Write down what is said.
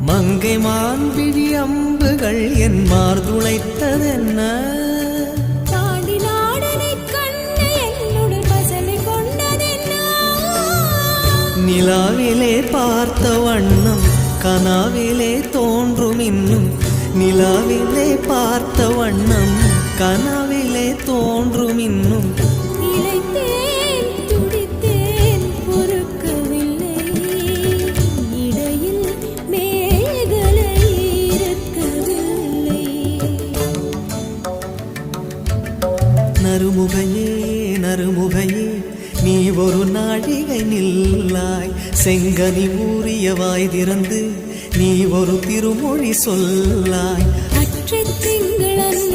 மங்கை மான்பிழி அம்புகள் என் மார்துளைத்ததென்ன நிலாவிலே பார்த்த வண்ணம் கனாவிலே தோன்றும் இன்னும் நிலாவிலே பார்த்த வண்ணம் கனாவிலே தோன்றும் இன்னும் நறுமுகையே நறுமுகையே நீ ஒரு நாழிகை நில்லாய் செங்கனி ஊறிய வாய் திறந்து நீ ஒரு திருமொழி சொல்லாய் அற்ற திங்களன்